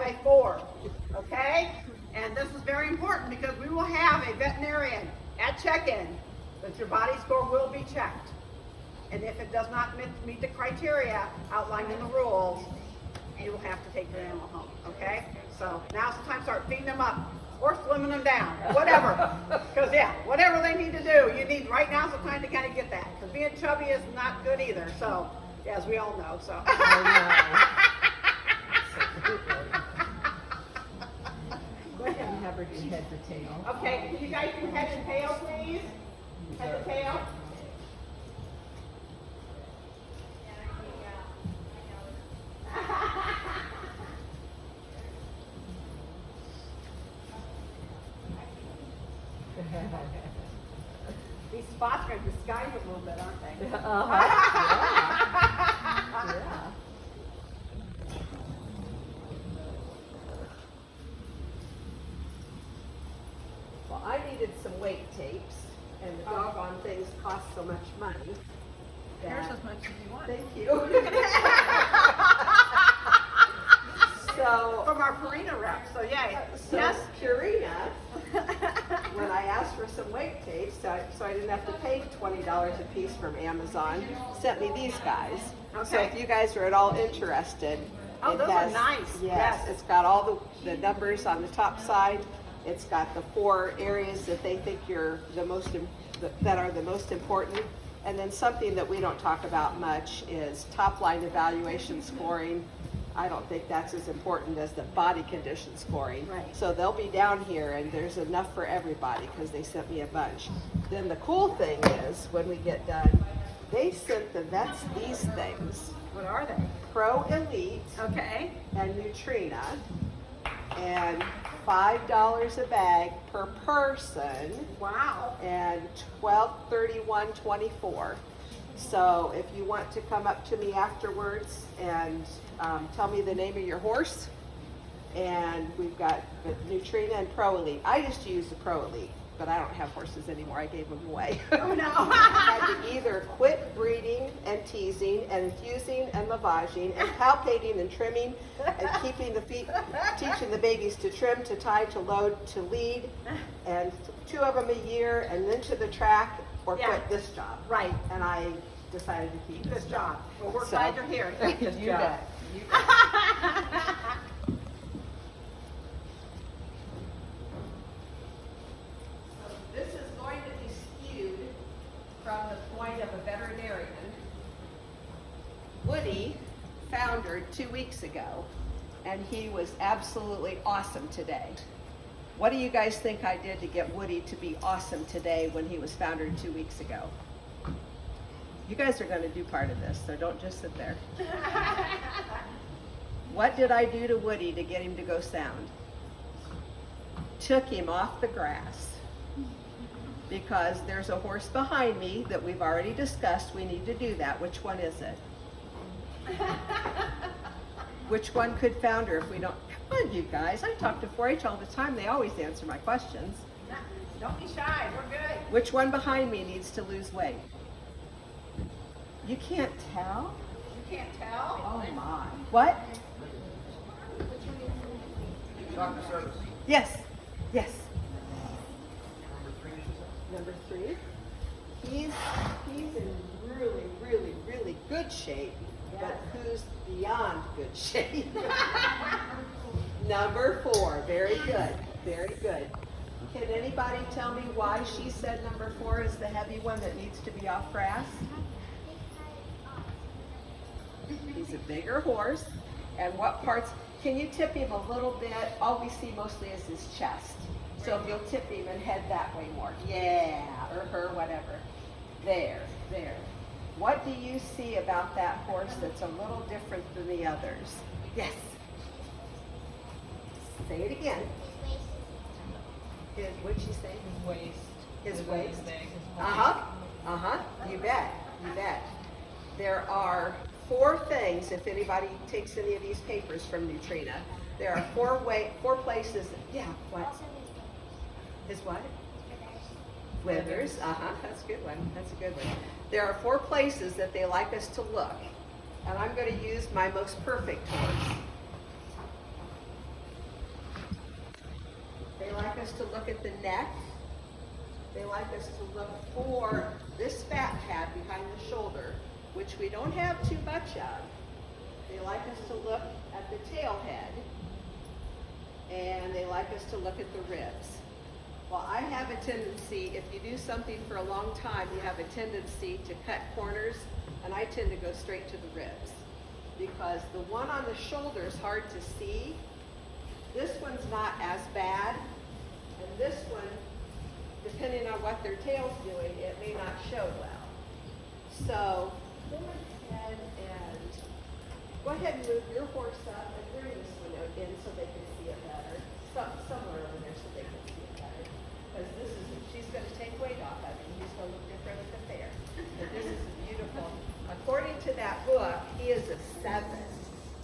say 4, okay? And this is very important because we will have a veterinarian at check-in that your body score will be checked. And if it does not meet the criteria outlined in the rules, you will have to take your animal home, okay? So now's the time to start feeding them up or slimming them down, whatever. Because yeah, whatever they need to do, you need, right now's the time to kind of get that. Because being chubby is not good either, so, as we all know, so. Go ahead and have her do head to tail. Okay, can you guys do head and tail, please? Head to tail. These spots are going to disguise a little bit, aren't they? Yeah. Well, I needed some weight tapes, and the doggone things cost so much money. Here's as much as you want. Thank you. So From our Purina rep, so yay. So Purina, when I asked for some weight tapes, so I didn't have to pay $20 a piece from Amazon, sent me these guys. So Okay. if you guys are at all interested, Oh, it those are has, nice. Yes, Yes. it's got all the numbers on the top side. It's got the 4 areas that they think that are the most important. And then something that we don't talk about much is top line evaluation scoring. I don't think that's as important as the body condition scoring. Right. So they'll be down here, and there's enough for everybody because they sent me a bunch. Then the cool thing is, when we get done, they sent the vets these things: What are they? Pro Elite Okay. and Neutrina, and $5 a bag per person, Wow. and $12.31.24. So if you want to come up to me afterwards and tell me the name of your horse, and we've got the Neutrina and Pro Elite. I used to use the Pro Elite, but I don't have horses anymore. I gave them away. Oh no. I had to either quit breeding and teasing and infusing and lavaging and palpating and trimming and keeping the feet, teaching the babies to trim, to tie, to load, to lead, and 2 of them a year, and then to the track, or Yeah. quit this job. Right. And I decided to keep this Good job. Well, we're So- glad you're here. Keep this You job. bet. You bet. This is going to be skewed from the point of a veterinarian. Woody foundered 2 weeks ago, and he was absolutely awesome today. What do you guys think I did to get Woody to be awesome today when he was foundered 2 weeks ago? You guys are going to do part of this, so don't just sit there. What did I do to Woody to get him to go sound? Took him off the grass. Because there's a horse behind me that we've already discussed. We need to do that. Which one is it? Which one could founder if we don't? Come on, you guys. I talk to 4-H all the time. They always answer my questions. Don't be shy. We're good. Which one behind me needs to lose weight? You can't tell? You can't tell. Oh my. What? Doctor service. Yes. Yes. Number 3, you said? Number 3. He's in really, really, really good shape, but who's beyond good shape? Number 4. Very good. Very good. Can anybody tell me why she said number 4 is the heavy one that needs to be off grass? He's a bigger horse. And what parts? Can you tip him a little bit? All we see mostly is his chest. So if you'll tip him and head that way more. Yeah, or her, whatever. There, there. What do you see about that horse that's a little different than the others? Yes. Say it again. What'd she say? His waist. His waist. His Uh-huh. Uh-huh. You bet. You bet. There are 4 things, if anybody takes any of these papers from Neutrina, there are 4 places. Yeah, what? His what? Withers. Uh-huh. That's a good one. That's a good one. There are 4 places that they like us to look. And I'm going to use my most perfect horse. us to look at the neck. They like us to look for this fat pad behind the shoulder, which we don't have too much of. They like us to look at the tail head, and they like us to look at the ribs. Well, I have a tendency, if you do something for a long time, you have a tendency to cut corners, and I tend to go straight to the ribs. Because the one on the shoulder is hard to see. This one's not as bad, and this one, depending on what their tail's doing, it may not show well. So, go ahead and move your horse up and bring this one in so they can see it better. Somewhere over there so they can see it better. Because she's going to take weight off of him. He's going to look different at the fair. But this is beautiful. According to that book, he is a 7.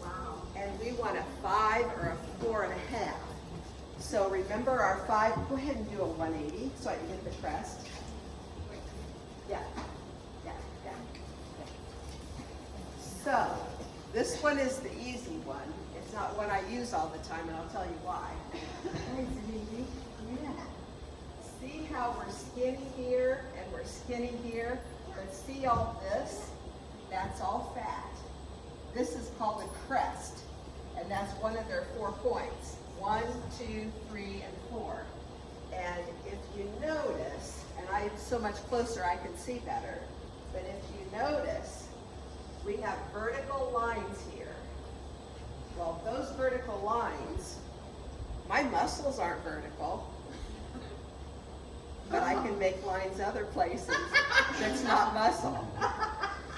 Wow. And we want a 5 or a 4.5. So remember our 5, go ahead and do a 180 so I can get the crest. Yeah. So, this one is the easy one. It's not one I use all the time, and I'll tell you why. See how we're skinny here and we're skinny here? But see all this? That's all fat. This is called a crest, and that's one of their 4 points. 1, 2, 3, and 4. And if you notice, and I'm so much closer I can see better, but if you notice, we have vertical lines here. Well, those vertical lines, my muscles aren't vertical, but I can make lines other places that's not muscle.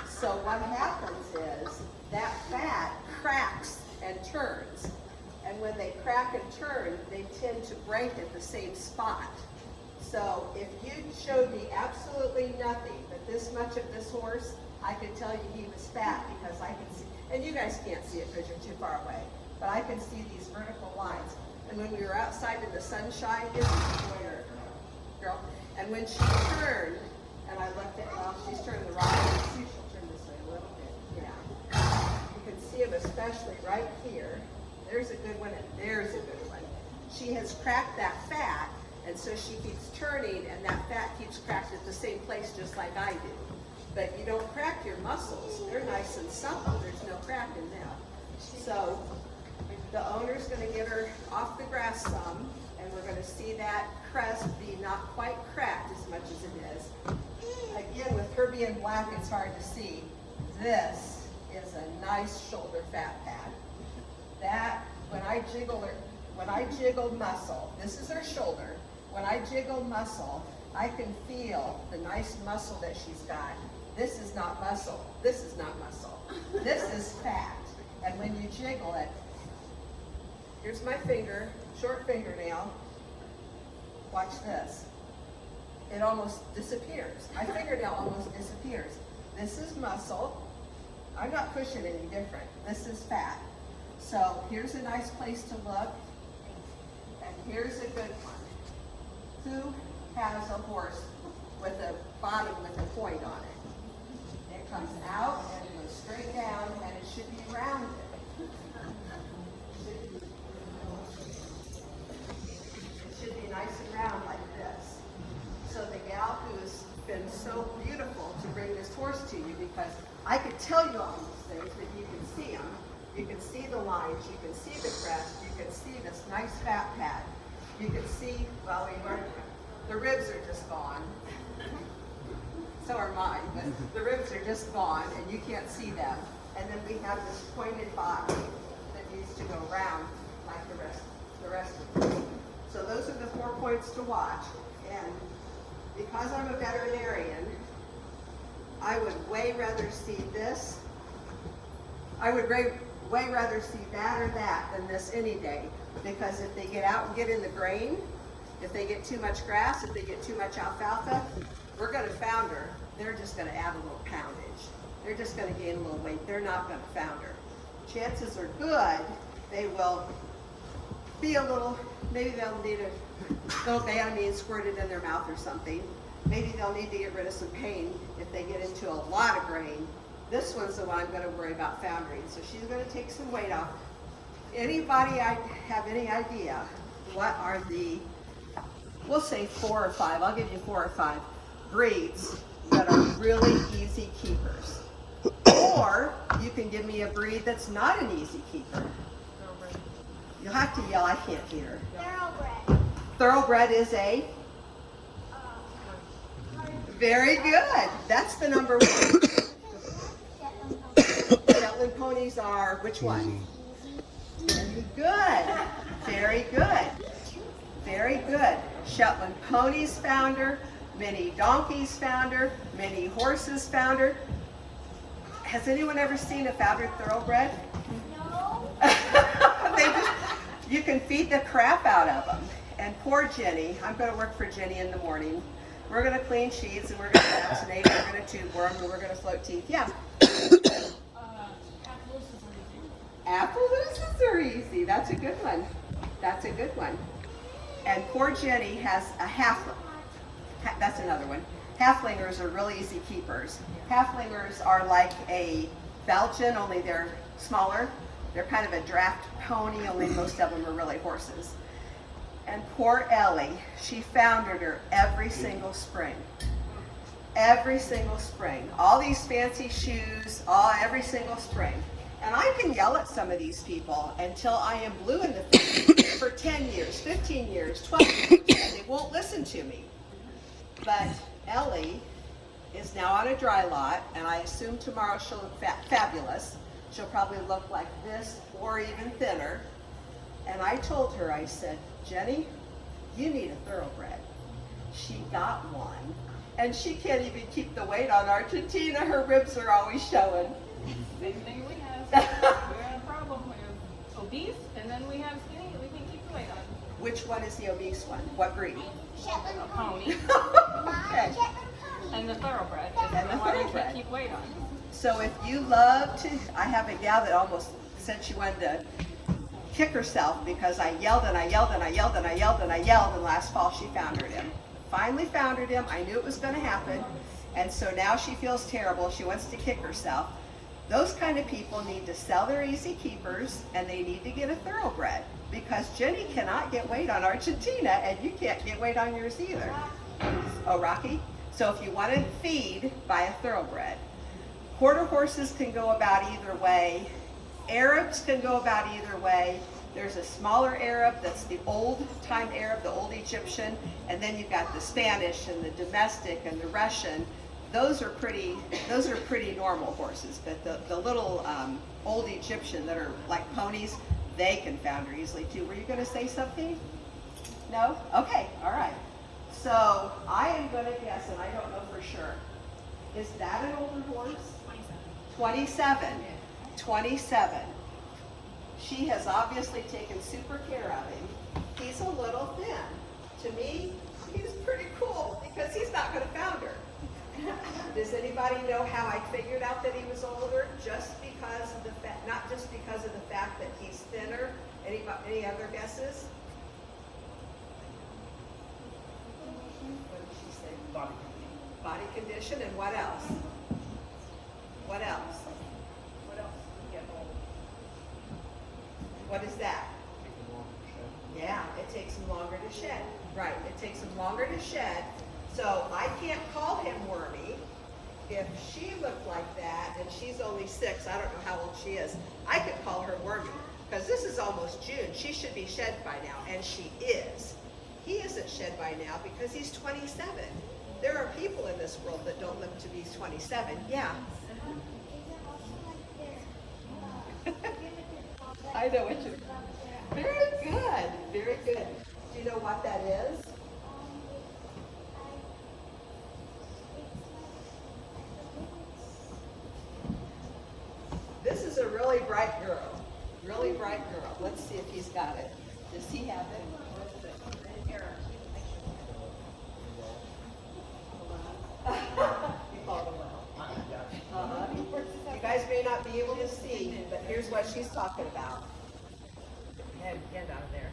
So what happens is that fat cracks and turns. And when they crack and turn, they tend to break at the same spot. So if you showed me absolutely nothing but this much of this horse, I could tell you he was fat because I can see, and you guys can't see it because you're too far away, but I can see these vertical lines. And when we were outside in the sunshine, this is where, girl, and when she turned, and I looked at, well, she's turning the wrong way. See, she'll turn this way a little bit, yeah. You can see them especially right here. There's a good one, and there's a good one. She has cracked that fat, and so she keeps turning, and that fat keeps cracked at the same place just like I do. But you don't crack your muscles. They're nice and supple. There's no crack in them. So the owner's going to get her off the grass some, and we're going to see that crest be not quite cracked as much as it is. Again, with her being black, it's hard to see. This is a nice shoulder fat pad. That, when I jiggle muscle, this is her shoulder. When I jiggle muscle, I can feel the nice muscle that she's got. This is not muscle. This is not muscle. This is fat. And when you jiggle it, here's my finger, short fingernail. Watch this. It almost disappears. My fingernail almost disappears. This is muscle. I'm not pushing any different. This is fat. So here's a nice place to look. And here's a good one. Who has a horse with a bottom with a point on it? It comes out and it goes straight down, and it should be rounded. It should be nice and round like this. So the gal who's been so beautiful to bring this horse to you, because I could tell you all these things, but you can see them. You can see the lines, you can see the crest, you can see this nice fat pad. You can see, well, the ribs are just gone. So are mine, but the ribs are just gone and you can't see them. And then we have this pointed body that needs to go round like the rest of them. So those are the 4 points to watch. And because I'm a veterinarian, I would way rather see this. I would way rather see that or that than this any day. Because if they get out and get in the grain, if they get too much grass, if they get too much alfalfa, we're going to founder. They're just going to add a little poundage. They're just going to gain a little weight. They're not going to founder. Chances are good they will be a little, maybe they'll need a little Banamine squirted in their mouth or something. Maybe they'll need to get rid of some pain if they get into a lot of grain. This one's the one I'm going to worry about foundering. So she's going to take some weight off. Anybody have any idea what are the we'll say 4 or 5, I'll give you 4 or 5 breeds that are really easy keepers. Or you can give me a breed that's not an easy keeper. You'll have to yell, I can't hear. Thoroughbred. Thoroughbred is a? Very good. That's the number 1. Shetland ponies are which one? Very good. Very good. Very good. Shetland ponies founder, many donkeys founder, many horses founder. Has anyone ever seen a foundered thoroughbred? No. You can feed the crap out of them. And poor Jenny, I'm going to work for Jenny in the morning. We're going to clean sheets and we're going to vaccinate, we're going to tube worm, and we're going to float teeth. Yeah. Appaloosas are easy. That's a good one. That's a good one. And poor Jenny has a halfling. That's another one. Halflingers are really easy keepers. Halflingers are like a Belgian, only they're smaller. They're kind of a draft pony, only most of them are really horses. And poor Ellie, she foundered her every single spring. Every single spring. All these fancy shoes, every single spring. And I can yell at some of these people until I am blue in the face for 10 years, 15 years, 12 years, and they won't listen to me. But Ellie is now on a dry lot, and I assume tomorrow she'll look fabulous. She'll probably look like this or even thinner. And I told her, I said, Jenny, you need a thoroughbred. She got one, and she can't even keep the weight on Argentina. Her ribs are always showing. Same thing we have. We have a problem. We're obese, and then we have skinny, and we can't keep the weight on. Which one is the obese one? What breed? Shetland A pony. Okay. Shetland pony. And the thoroughbred is And the the one we thoroughbred. can't keep weight on. So if you love to, I have a gal that almost said she wanted to kick herself because I yelled and I yelled and I yelled and I yelled and I yelled, and last fall she foundered him. Finally foundered him. I knew it was going to happen, and so now she feels terrible. She wants to kick herself. Those kind of people need to sell their easy keepers, and they need to get a thoroughbred, because Jenny cannot get weight on Argentina, and you can't get weight on yours either. Oh, Rocky? So if you want to feed, buy a thoroughbred. Quarter horses can go about either way. Arabs can go about either way. There's a smaller Arab that's the old time Arab, the old Egyptian, and then you've got the Spanish and the domestic and the Russian. Those are pretty normal horses, but the little old Egyptian that are like ponies, they can founder easily too. Were you going to say something? No? Okay, all right. So I am going to guess, and I don't know for sure, is that an older horse? 27. 27. She has obviously taken super care of him. He's a little thin. To me, he's pretty cool because he's not going to founder. Does anybody know how I figured out that he was older? Just because of the fact, not just because of the fact that he's thinner. Any other guesses? What did she say? Body. Body condition, and what else? What else? What else? Get old. What is that? Yeah, it takes him longer to shed. Right, it takes him longer to shed. So I can't call him wormy. If she looked like that and she's only 6, I don't know how old she is, I could call her wormy. Because this is almost June. She should be shed by now, and she is. He isn't shed by now because he's 27. There are people in this world that don't live to be 27. Yeah. I know what you're. Very good. Very good. Do you know what that is? This is a really bright girl. Really bright girl. Let's see if he's got it. Does he have it? Where is it? Here. You called it well. You guys may not be able to see, but here's what she's talking about. Get out of there.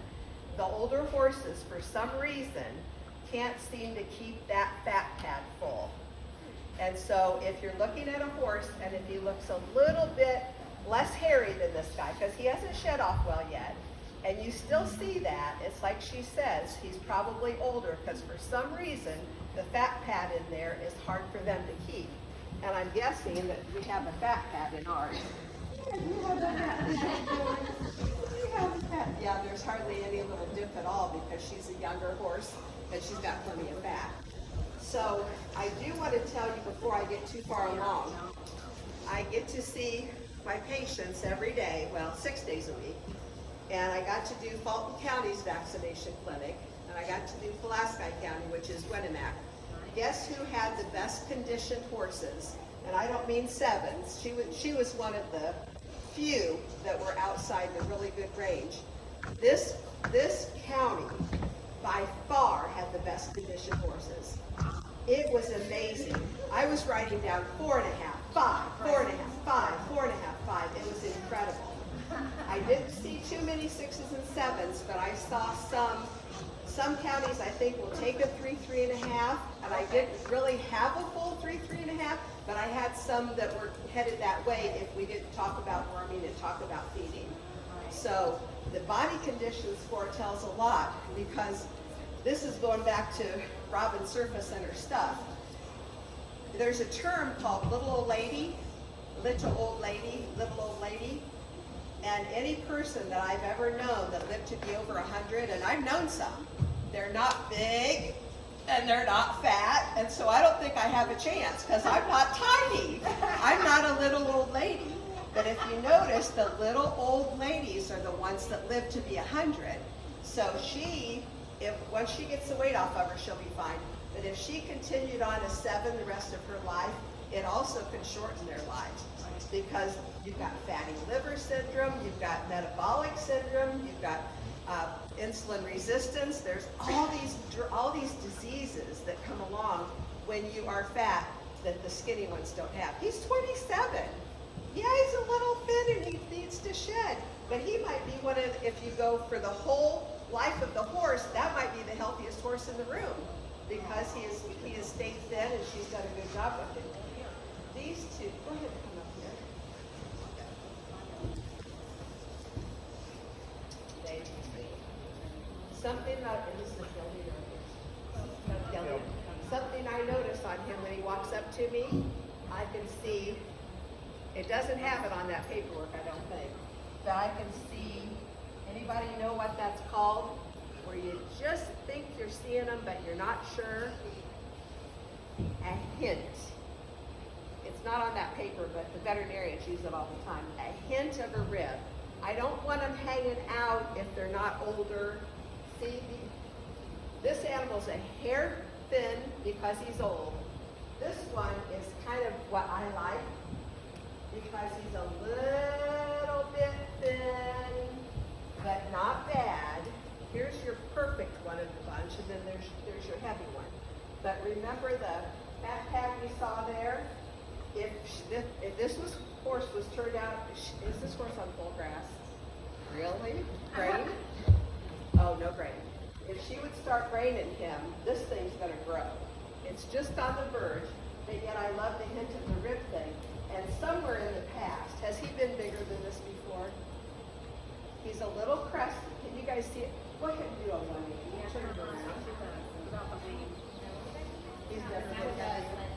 The older horses, for some reason, can't seem to keep that fat pad full. And so if you're looking at a horse, and if he looks a little bit less hairy than this guy, because he hasn't shed off well yet, and And you still see that. It's like she says, he's probably older because for some reason, the fat pad in there is hard for them to keep. And I'm guessing that we have a fat pad in ours. Yeah, there's hardly any little dip at all because she's a younger horse and she's got plenty of fat. So I do want to tell you before I get too far along, I get to see my patients every day, well, 6 days a week. And I got to do Fulton County's vaccination clinic, and I got to do Pulaski County, which is Winnemac. Guess who had the best conditioned horses? And I don't mean sevens. She was one of the few that were outside the really good range. This county by far had the best conditioned horses. It was amazing. I was writing down 4.5, 5, 4.5, 5, 4.5, 5. It was incredible. I didn't see too many 6s and 7s, but I saw some counties I think will take a 3, 3.5, and I didn't really have a full 3, 3.5, but I had some that were headed that way if we didn't talk about worming and talk about feeding. So the body condition score tells a lot because this is going back to Robin Surface and her stuff. There's a term called little old lady, little old lady, little old lady. And any person that I've ever known that lived to be over 100, and I've known some, they're not big and they're not fat, and so I don't think I have a chance because I'm not tiny. I'm not a little old lady. But if you notice, the little old ladies are the ones that live to be 100. So once she gets the weight off of her, she'll be fine. But if she continued on a 7 the rest of her life, it also can shorten their lives. Because you've got fatty liver syndrome, you've got metabolic syndrome, you've got insulin resistance. There's all these diseases that come along when you are fat that the skinny ones don't have. He's 27. Yeah, he's a little thin and he needs to shed. But he might be one of, if you go for the whole life of the horse, that might be the healthiest horse in the room because he has stayed thin and she's done a good job with him. These two, go ahead and come up here. Something that is something I notice on him when he walks up to me, I can see, it doesn't have it on that paperwork, I don't think, but I can see, anybody know what that's called? Where you just think you're seeing them, but you're not sure? A hint. It's not on that paper, but the veterinarians use it all the time. A hint of a rib. I don't want them hanging out if they're not older. See, this animal's a hair thin because he's old. This one is kind of what I like because he's a little bit thin, but not bad. Here's your perfect one of the bunch, and then there's your heavy one. But remember the fat pad we saw there? If this horse was turned out, is this horse on full grass? Really? Grain? Oh, no grain. If she would start graining him, this thing's gonna grow. It's just on the verge, but yet I love the hint of the rib thing. And somewhere in the past, has he been bigger than this before? He's a little cresty. Can you guys see it? Go ahead and do a 180. Turn it around. He's never been that big.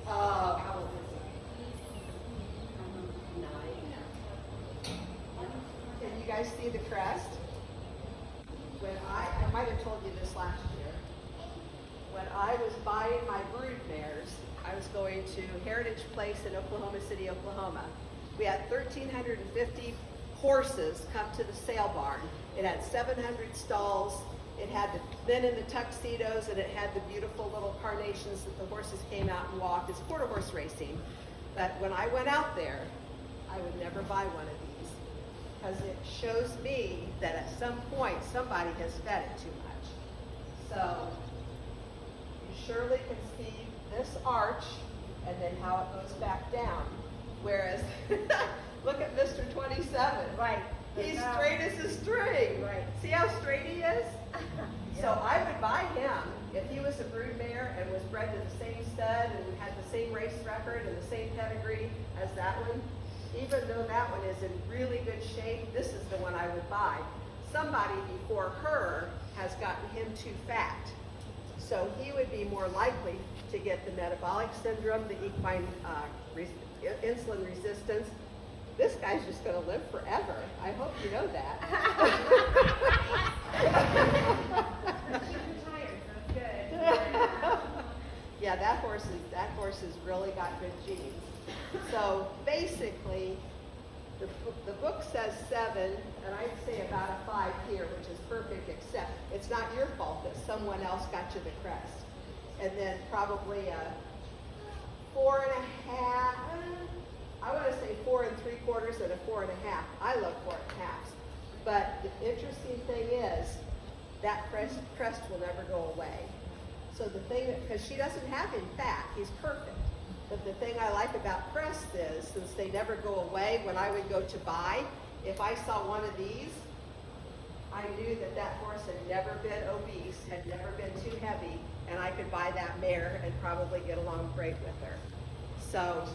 How old is he? 9. Can you guys see the crest? When I might have told you this last year, when I was buying my brood mares, I was going to Heritage Place in Oklahoma City, Oklahoma. We had 1,350 horses come to the sale barn. It had 700 stalls. It had the men in the tuxedos, and it had the beautiful little carnations that the horses came out and walked. It's quarter horse racing. But when I went out there, I would never buy one of these because it shows me that at some point somebody has fed it too much. So you surely can see this arch and then how it goes back down. Whereas, look at Mr. 27. Right. He's straight as a string. Right. See how straight he is? So I would buy him if he was a brood mare and was bred to the same stud and had the same race record and the same pedigree as that one. even though that one is in really good shape, this is the one I would buy. Somebody before her has gotten him too fat. So he would be more likely to get the metabolic syndrome, the equine insulin resistance. This guy's just going to live forever. I hope you know that. Yeah, that horse has really got good genes. So basically, the book says 7, and I'd say about a 5 here, which is perfect, except it's not your fault that someone else got you the crest. And then probably a 4.5. I want to say 4 3/4 and a 4.5. I love 4.5s. But the interesting thing is that crest will never go away. So the thing, because she doesn't have him fat, he's perfect. But the thing I like about crests is, since they never go away, when I would go to buy, if I saw one of these, I knew that that horse had never been obese, had never been too heavy, and I could buy that mare and probably get along great with her. So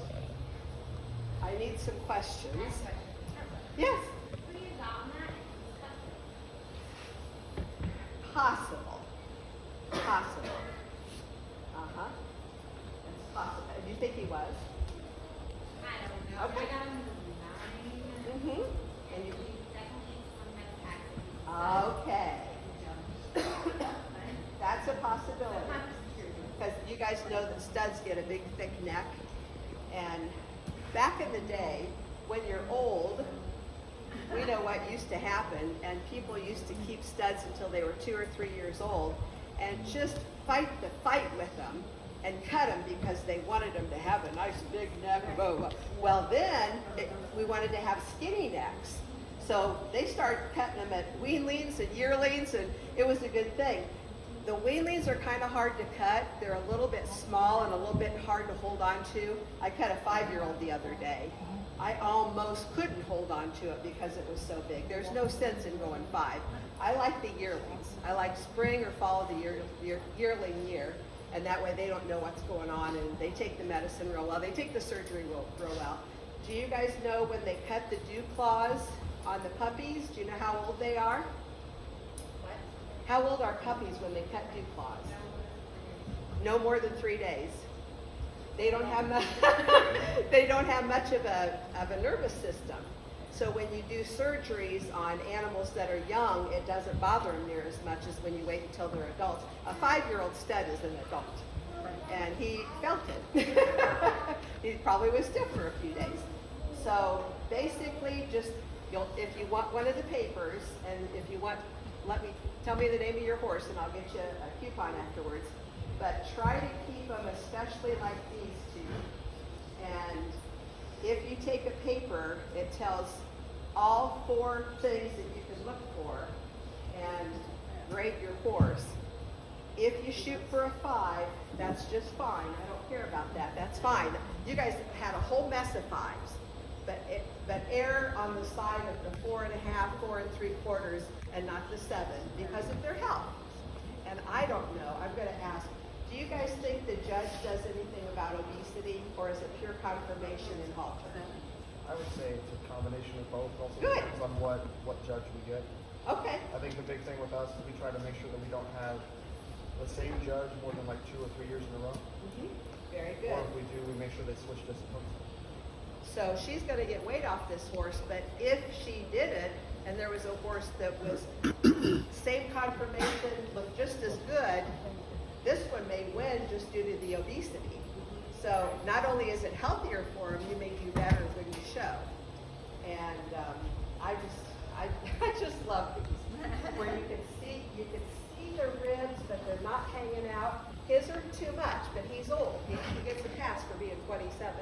I need some questions. Yes? Who do you got on that? Possible. Possible. Uh-huh. It's possible. Do you think he was? I don't know. Okay. I got him as 9. Mm-hmm. And you, He's definitely some kind of accident. okay. That's a possibility. Because you guys know that studs get a big, thick neck. And back in the day, when you're old, we know what used to happen, and people used to keep studs until they were 2 or 3 years old and just fight the fight with them and cut them because they wanted them to have a nice big neck. Well, then we wanted to have skinny necks. So they started cutting them at weanlings and yearlings, and it was a good thing. The weanlings are kind of hard to cut. They're a little bit small and a little bit hard to hold on to. I cut a 5-year-old the other day. I almost couldn't hold on to it because it was so big. There's no sense in going 5. I like the yearlings. I like spring or fall of the yearling year, and that way they don't know what's going on, and they take the medicine real well. They take the surgery real well. Do you guys know when they cut the dew claws on the puppies? Do you know how old they are? What? How old are puppies when they cut dew claws? No more than 3 days. They don't have much. They don't have much of a nervous system. So when you do surgeries on animals that are young, it doesn't bother them near as much as when you wait until they're adults. A 5-year-old stud is an adult, and he felt it. He probably was stiff for a few days. So basically, just if you want one of the papers, and if you want, tell me the name of your horse, and I'll get you a coupon afterwards. But try to keep them, especially like these two. And if you take a paper, it tells all 4 things that you can look for and rate your horse. If you shoot for a 5, that's just fine. I don't care about that. That's fine. You guys had a whole mess of 5s, but err on the side of the 4.5, 4 3/4, and not the 7 because of their health. And I don't know. I'm going to ask. Do you guys think the judge does anything about obesity, or is it pure confirmation and halter? I would say it's a combination of both. Also Good. depends on what judge we get. Okay. I think the big thing with us is we try to make sure that we don't have the same judge more than like 2 or 3 years in a row. Very Or good. if we do, we make sure they switch disciplines. So she's going to get weight off this horse, but if she did it, and there was a horse that was same confirmation, looked just as good, this one may win just due to the obesity. So not only is it healthier for him, you may do better when you show. And I just love these, where you can see the ribs, but they're not hanging out. His are too much, but he's old. He gets a pass for being 27.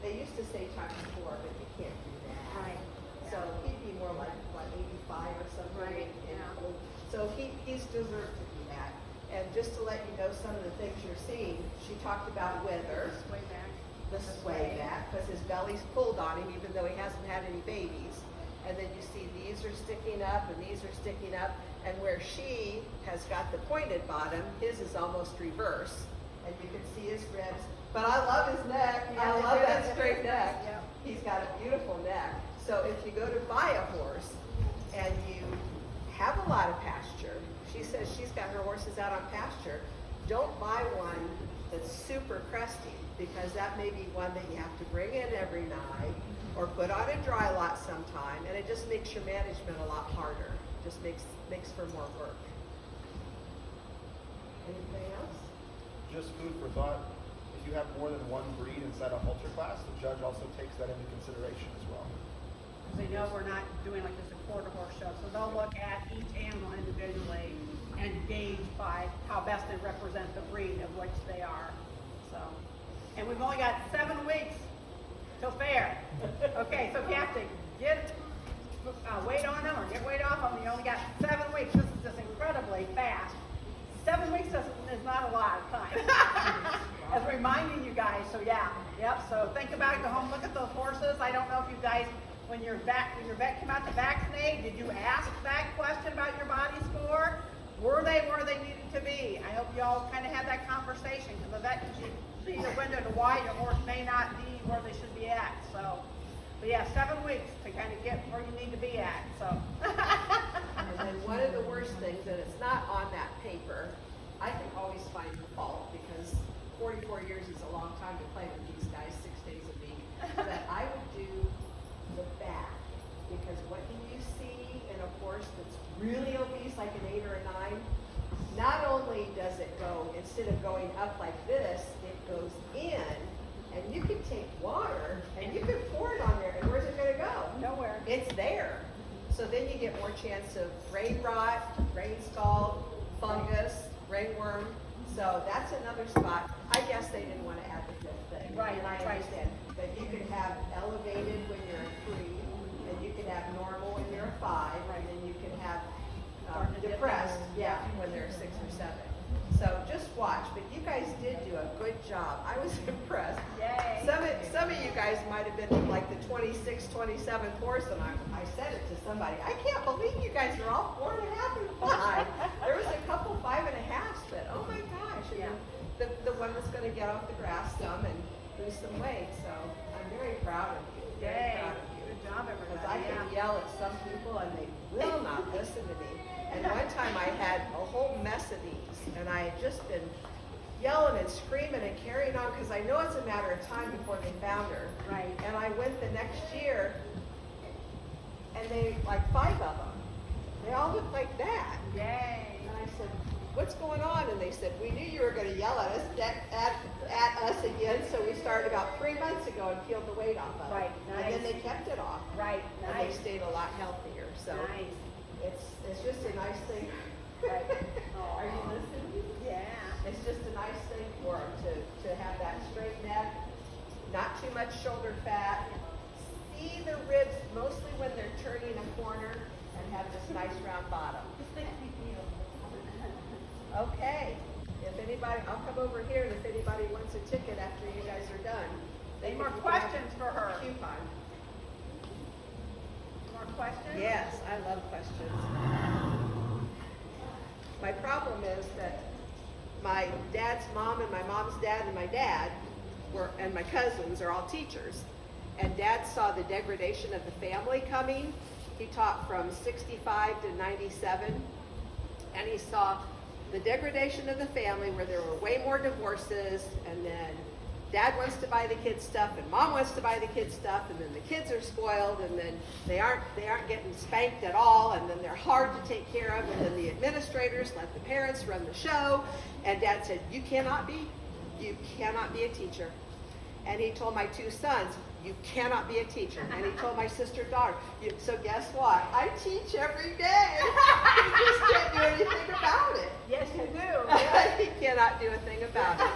They used to say times 4, but you can't do that. Right. So he'd be more like, what, 85 or something? Right, And yeah. old. So he's deserved to be that. And just to let you know some of the things you're seeing, she talked about weather, Way back. the sway back, because his belly's pulled on him even though he hasn't had any babies. And then you see these are sticking up and these are sticking up. And where she has got the pointed bottom, his is almost reverse. And you can see his ribs. But I love his neck. Yeah, I they love do. that straight neck. Yep. He's got a beautiful neck. So if you go to buy a horse and you have a lot of pasture, she says she's got her horses out on pasture, don't buy one that's super crusty, because that may be one that you have to bring in every night or put on a dry lot sometime, and it just makes your management a lot harder. Just makes for more work. Anything else? Just food for thought. If you have more than one breed inside a halter class, the judge also takes that into consideration as well. They know we're not doing like just a quarter horse show, so they'll look at each animal individually and gauge by how best they represent the breed of which they are. So, and we've only got 7 weeks till fair. Okay, so if you have to get weight on them or get weight off them, you only got 7 weeks. This is just incredibly fast. 7 weeks is not a lot of time. As reminding you guys, so yeah, yep. So think about it, go home, look at those horses. I don't know if you guys, when your vet came out to vaccinate, did you ask that question about your body score? Were they where they needed to be? I hope you all kind of had that conversation, because the vet can see the window to why your horse may not be where they should be at. So, but yeah, 7 weeks to kind of get where you need to be at. So. And then one of the worst things, and it's not on that paper, I can always find the fault, because 44 years is a long time to play with these guys 6 days a week. But I would do the back, because what you see in a horse that's really obese, like an 8 or a 9, not only does it go, instead of going up like this, it goes in, and you can take water and you can pour it on there, and where's it going to go? Nowhere. It's there. So then you get more chance of brain rot, brain scald, fungus, ringworm. So that's another spot. I guess they didn't want to add the 5th thing. Right, And I right. understand. But you can have elevated when you're a 3, and you can have normal when you're a 5, and then you can have Starting to dip depressed, down. yeah, when they're 6 or 7. So just watch. But you guys did do a good job. I was impressed. Yay. Some of you guys might have been like the 26, 27 horse, and I said it to somebody. I can't believe you guys are all 4.5 and 5. There was a couple 5.5s, but oh my gosh! And Yeah. the one that's going to get off the grass some and lose some weight. So I'm very proud of you. Very Yay. proud of you. Good job, everybody. Because I can Yeah. yell at some people and they will not listen to me. And one time I had a whole mess of these, and I had just been yelling and screaming and carrying on, because I know it's a matter of time before they found her. Right. And I went the next year, and they, like 5 of them, they all looked like that. Yay. And I said, what's going on? And they said, we knew you were going to yell at us, at us again, so we started about 3 months ago and peeled the weight off of it. Right, And then nice. they kept it off. Right. And they Nice. stayed a lot healthier. So Nice. it's just a nice thing. Right. Are you listening? Yeah. It's just a nice thing for them to have that straight neck, not too much shoulder fat. See the ribs mostly when they're turning a corner, and have this nice round bottom. Okay. If anybody, I'll come over here, and if anybody wants a ticket after you guys are done. Any more you can have questions for her? a coupon. More questions? Yes, I love questions. My problem is that my dad's mom and my mom's dad and my dad and my cousins are all teachers. And Dad saw the degradation of the family coming. He taught from 65 to 97. And he saw the degradation of the family, where there were way more divorces, and then Dad wants to buy the kids stuff, and Mom wants to buy the kids stuff, and then the kids are spoiled, and then they aren't getting spanked at all, and then they're hard to take care of, and then the administrators let the parents run the show. And Dad said, you cannot be a teacher. And he told my 2 sons, you cannot be a teacher. And he told my sister, daughter, so guess what? I teach every day. You just can't do anything about it. Yes, you do. He cannot do a thing about it.